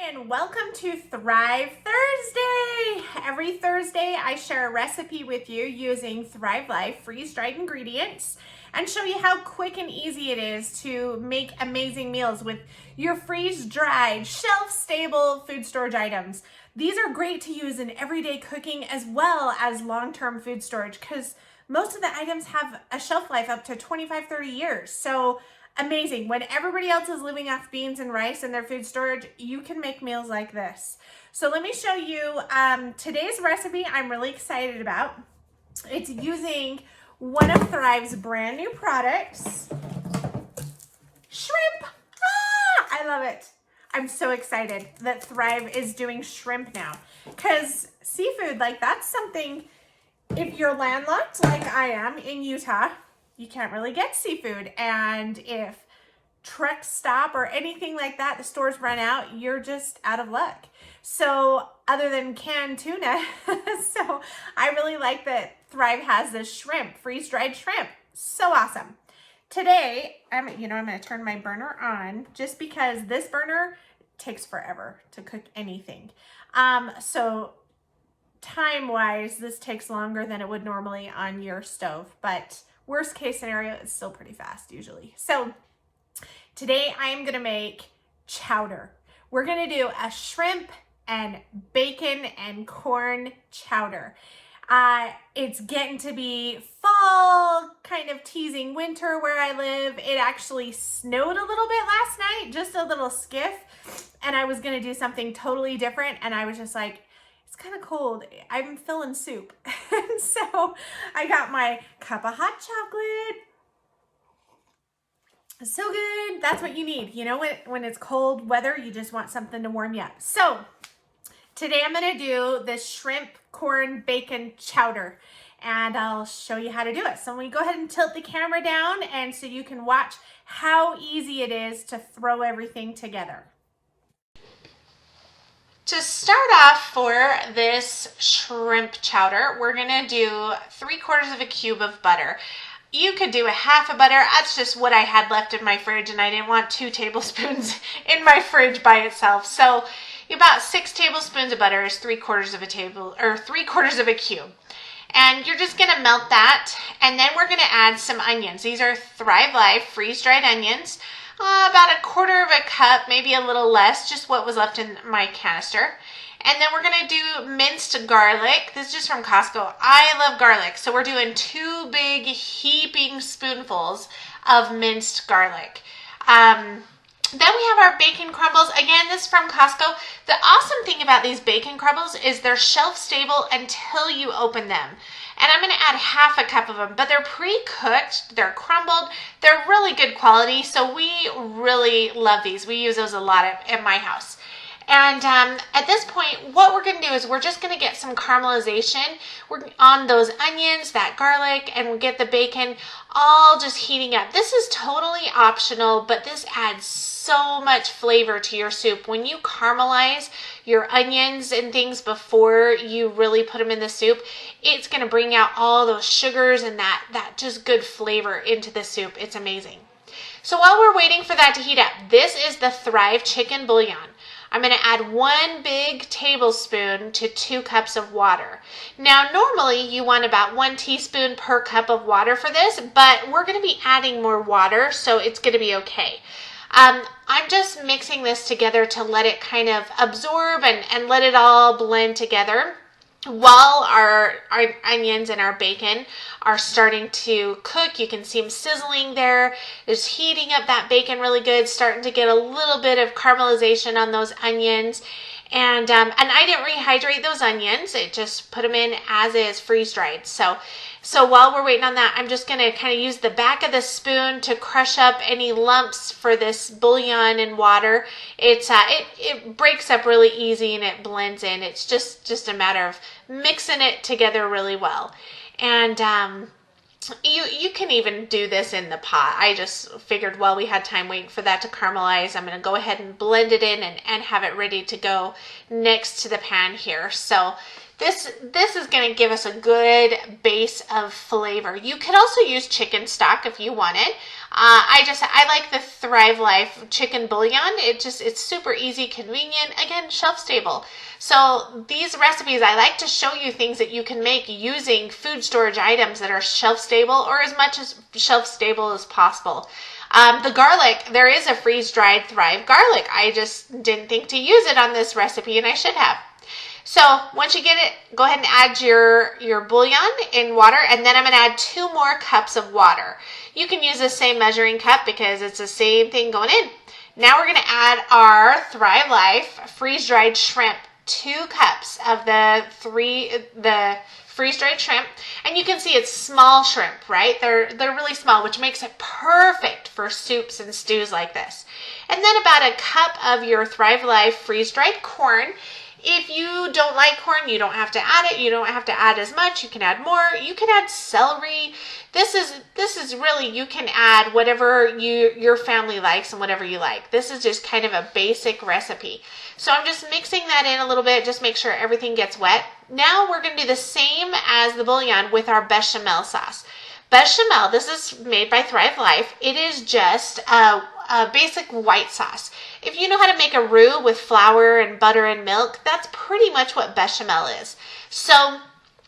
and welcome to Thrive Thursday. Every Thursday, I share a recipe with you using Thrive Life freeze-dried ingredients and show you how quick and easy it is to make amazing meals with your freeze-dried, shelf-stable food storage items. These are great to use in everyday cooking as well as long-term food storage because most of the items have a shelf life up to 25-30 years. So amazing. When everybody else is living off beans and rice in their food storage, you can make meals like this. So let me show you today's recipe I'm really excited about. It's using one of Thrive's brand new products, shrimp. I love it. I'm so excited that Thrive is doing shrimp now because seafood, like that's something, if you're landlocked like I am in Utah, you can't really get seafood. And if trucks stop or anything like that, the stores run out, you're just out of luck. So other than canned tuna, so I really like that Thrive has this shrimp, freeze-dried shrimp. So awesome. Today, I'm going to turn my burner on just because this burner takes forever to cook anything. So time-wise, this takes longer than it would normally on your stove, but worst case scenario, it's still pretty fast usually. So today I'm going to make chowder. We're going to do a shrimp and bacon and corn chowder. It's getting to be fall, kind of teasing winter where I live. It actually snowed a little bit last night, just a little skiff, and I was going to do something totally different, and I was just like, it's kind of cold. I'm feeling soup. And so I got my cup of hot chocolate. It's so good. That's what you need. You know, when it's cold weather, you just want something to warm you up. So today I'm going to do this shrimp, corn, bacon chowder. And I'll show you how to do it. So I'm going to go ahead and tilt the camera down and so you can watch how easy it is to throw everything together. To start off for this shrimp chowder, we're gonna do 3/4 of a cube of butter. You could do a half a butter. That's just what I had left in my fridge, and I didn't want 2 tablespoons in my fridge by itself. So about 6 tablespoons of butter is 3/4 of a cube. And you're just gonna melt that, and then we're gonna add some onions. These are Thrive Life freeze-dried onions. About 1/4 of a cup, maybe a little less, just what was left in my canister. And then we're going to do minced garlic. This is just from Costco. I love garlic, so we're doing 2 big heaping spoonfuls of minced garlic. Then we have our bacon crumbles. Again, this is from Costco. The awesome thing about these bacon crumbles is they're shelf stable until you open them. And I'm going to add half a cup of them, but they're pre-cooked, they're crumbled, they're really good quality, so we really love these. We use those a lot at my house. And at this point, what we're going to do is we're just going to get some caramelization on those onions, that garlic, and we'll get the bacon all just heating up. This is totally optional, but this adds so much flavor to your soup. When you caramelize your onions and things before you really put them in the soup, it's going to bring out all those sugars and that just good flavor into the soup. It's amazing. So while we're waiting for that to heat up, this is the Thrive chicken bouillon. I'm going to add 1 big tablespoon to 2 cups of water. Now, normally you want about 1 teaspoon per cup of water for this, but we're going to be adding more water, so it's going to be okay. I'm just mixing this together to let it kind of absorb and let it all blend together while our onions and our bacon are starting to cook. You can see them sizzling there. It's heating up that bacon really good, starting to get a little bit of caramelization on those onions. And I didn't rehydrate those onions. It just put them in as is, freeze-dried. So while we're waiting on that, I'm just going to kind of use the back of the spoon to crush up any lumps for this bouillon and water. It breaks up really easy and it blends in. It's just a matter of mixing it together really well. And you can even do this in the pot. I just figured while we had time waiting for that to caramelize, I'm going to go ahead and blend it in and have it ready to go next to the pan here. So This is going to give us a good base of flavor. You could also use chicken stock if you wanted. I like the Thrive Life chicken bouillon. It's super easy, convenient, again, shelf stable. So these recipes, I like to show you things that you can make using food storage items that are shelf stable or as much as shelf stable as possible. The garlic, there is a freeze-dried Thrive garlic. I just didn't think to use it on this recipe, and I should have. So once you get it, go ahead and add your bouillon in water, and then I'm going to add 2 more cups of water. You can use the same measuring cup because it's the same thing going in. Now we're going to add our Thrive Life freeze-dried shrimp, 2 cups of the freeze-dried shrimp, and you can see it's small shrimp, right? They're really small, which makes it perfect for soups and stews like this. And then about a cup of your Thrive Life freeze-dried corn. If you don't like corn, you don't have to add it. You don't have to add as much. You can add more. You can add celery. This is really, you can add whatever your family likes and whatever you like. This is just kind of a basic recipe. So I'm just mixing that in a little bit. Just make sure everything gets wet. Now we're going to do the same as the bouillon with our bechamel sauce. Bechamel, this is made by Thrive Life. It is just a basic white sauce. If you know how to make a roux with flour and butter and milk, that's pretty much what bechamel is. So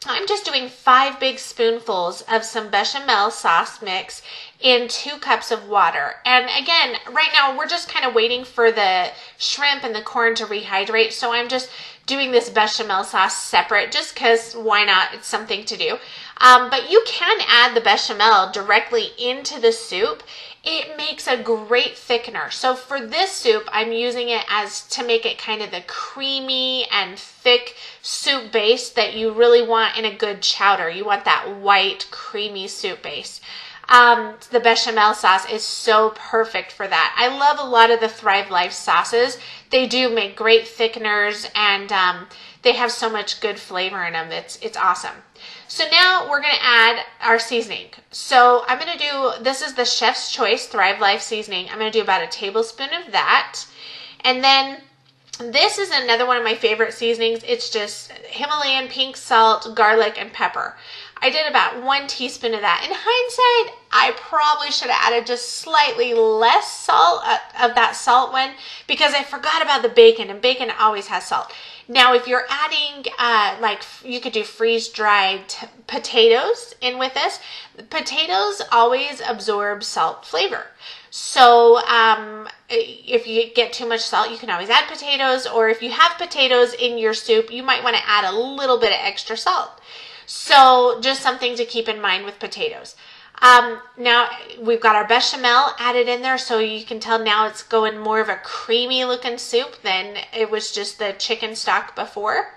I'm just doing 5 big spoonfuls of some bechamel sauce mix in 2 cups of water. And again, right now we're just kind of waiting for the shrimp and the corn to rehydrate. So I'm just doing this bechamel sauce separate just because why not? It's something to do. But you can add the bechamel directly into the soup. It makes a great thickener. So for this soup, I'm using it as to make it kind of the creamy and thick soup base that you really want in a good chowder. You want that white, creamy soup base. The bechamel sauce is so perfect for that. I love a lot of the Thrive Life sauces. They do make great thickeners, and they have so much good flavor in them. It's awesome. So now we're going to add our seasoning. So I'm going to do, this is the Chef's Choice Thrive Life seasoning. I'm going to do about a tablespoon of that. And then this is another one of my favorite seasonings. It's just Himalayan pink salt, garlic, and pepper. I did about 1 teaspoon of that. In hindsight, I probably should have added just slightly less salt of that salt one because I forgot about the bacon, and bacon always has salt. Now, if you're adding, you could do freeze-dried potatoes in with this. Potatoes always absorb salt flavor. So if you get too much salt, you can always add potatoes, or if you have potatoes in your soup, you might want to add a little bit of extra salt. So just something to keep in mind with potatoes. Now we've got our bechamel added in there, so you can tell now it's going more of a creamy looking soup than it was just the chicken stock before.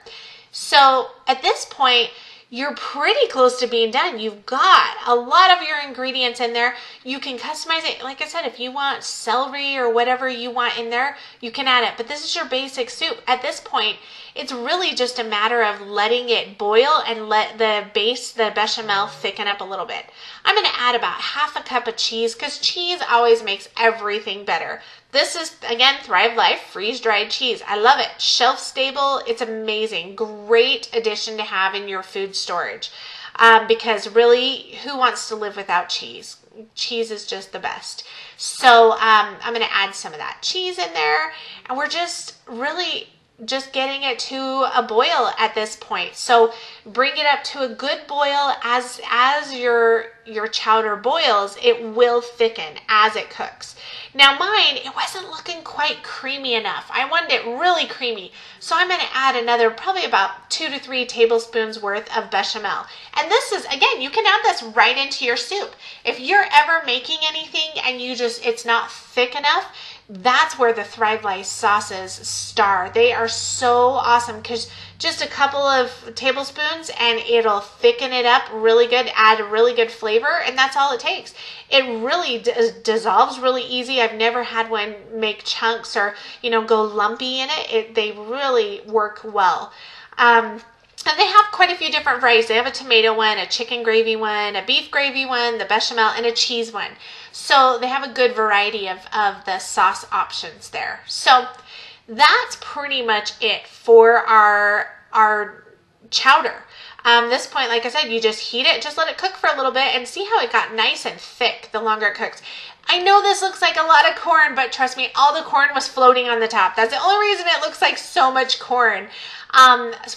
So at this point, you're pretty close to being done. You've got a lot of your ingredients in there. You can customize it. Like I said, if you want celery or whatever you want in there, you can add it. But this is your basic soup. At this point, it's really just a matter of letting it boil and let the bechamel thicken up a little bit. I'm going to add about half a cup of cheese because cheese always makes everything better. This is, again, Thrive Life freeze-dried cheese. I love it. Shelf stable. It's amazing. Great addition to have in your food storage because really, who wants to live without cheese? Cheese is just the best. So I'm going to add some of that cheese in there, and we're just really just getting it to a boil at this point. So bring it up to a good boil. As your chowder boils, it will thicken as it cooks. Now mine, it wasn't looking quite creamy enough. I wanted it really creamy. So I'm going to add another probably about 2 to 3 tablespoons worth of bechamel. And this is, again, you can add this right into your soup. If you're ever making anything and it's not thick enough, that's where the Thrive Life sauces star. They are so awesome because just a couple of tablespoons and it'll thicken it up really good, add a really good flavor, and that's all it takes. It really dissolves really easy. I've never had one make chunks or, go lumpy in it. They really work well. And they have quite a few different varieties. They have a tomato one, a chicken gravy one, a beef gravy one, the bechamel, and a cheese one. So they have a good variety of the sauce options there. So that's pretty much it for our chowder. This point, like I said, you just heat it, just let it cook for a little bit and see how it got nice and thick the longer it cooks. I know this looks like a lot of corn, but trust me, all the corn was floating on the top. That's the only reason it looks like so much corn.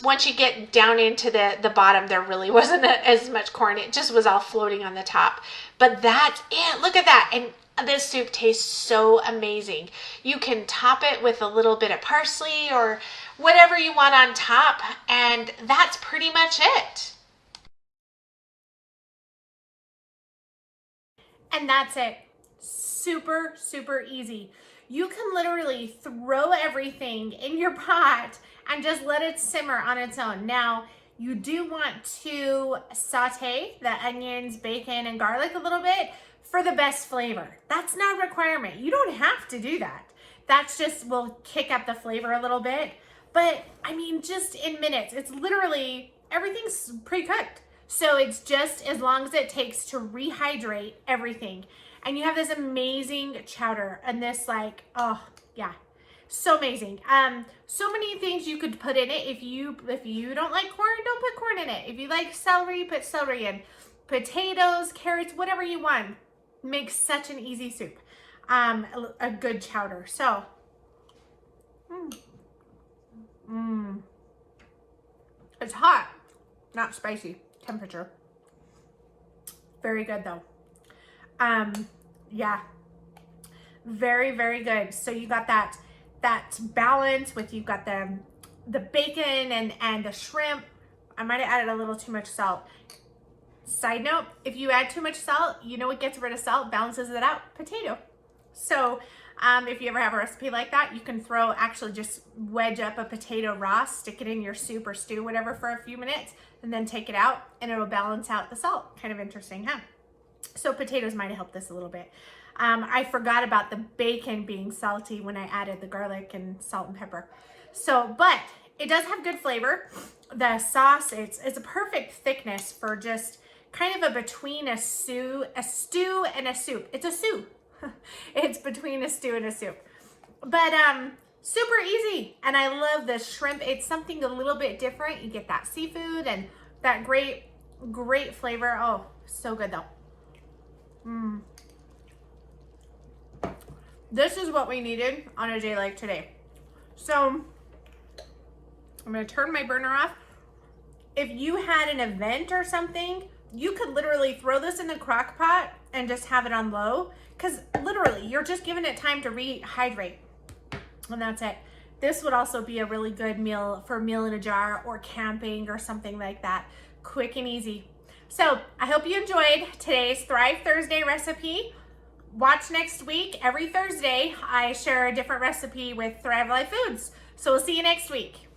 Once you get down into the bottom, there really wasn't as much corn. It just was all floating on the top. But that's it. Look at that. And this soup tastes so amazing. You can top it with a little bit of parsley or whatever you want on top, and that's pretty much it. And that's it. Super, super easy. You can literally throw everything in your pot and just let it simmer on its own. Now, you do want to saute the onions, bacon, and garlic a little bit for the best flavor. That's not a requirement. You don't have to do that. That's just will kick up the flavor a little bit. But I mean, just in minutes, it's literally, everything's pre-cooked. So it's just as long as it takes to rehydrate everything. And you have this amazing chowder and this like, oh yeah, so amazing. So many things you could put in it. If you don't like corn, don't put corn in it. If you like celery, put celery in. Potatoes, carrots, whatever you want. Makes such an easy soup. A good chowder. So, it's hot, not spicy temperature. Very good though. Yeah, very, very good. So you got that balance with, you've got the bacon and the shrimp. I might have added a little too much salt. Side note, if you add too much salt, you know what gets rid of salt, balances it out? Potato. So if you ever have a recipe like that, you can actually just wedge up a potato raw, stick it in your soup or stew, whatever, for a few minutes, and then take it out and it'll balance out the salt. Kind of interesting, huh? So potatoes might have helped this a little bit. I forgot about the bacon being salty when I added the garlic and salt and pepper. So, but it does have good flavor. The sauce, it's a perfect thickness for just kind of a between a stew and a soup. It's a soup. It's between a stew and a soup. But super easy. And I love the shrimp. It's something a little bit different. You get that seafood and that great flavor. Oh, so good though. This is what we needed on a day like today. So I'm gonna turn my burner off. If you had an event or something, you could literally throw this in the crock pot and just have it on low, because literally you're just giving it time to rehydrate, and that's it. This would also be a really good meal for meal in a jar or camping or something like that. Quick and easy. So I hope you enjoyed today's Thrive Thursday recipe. Watch next week. Every Thursday, I share a different recipe with Thrive Life Foods. So we'll see you next week.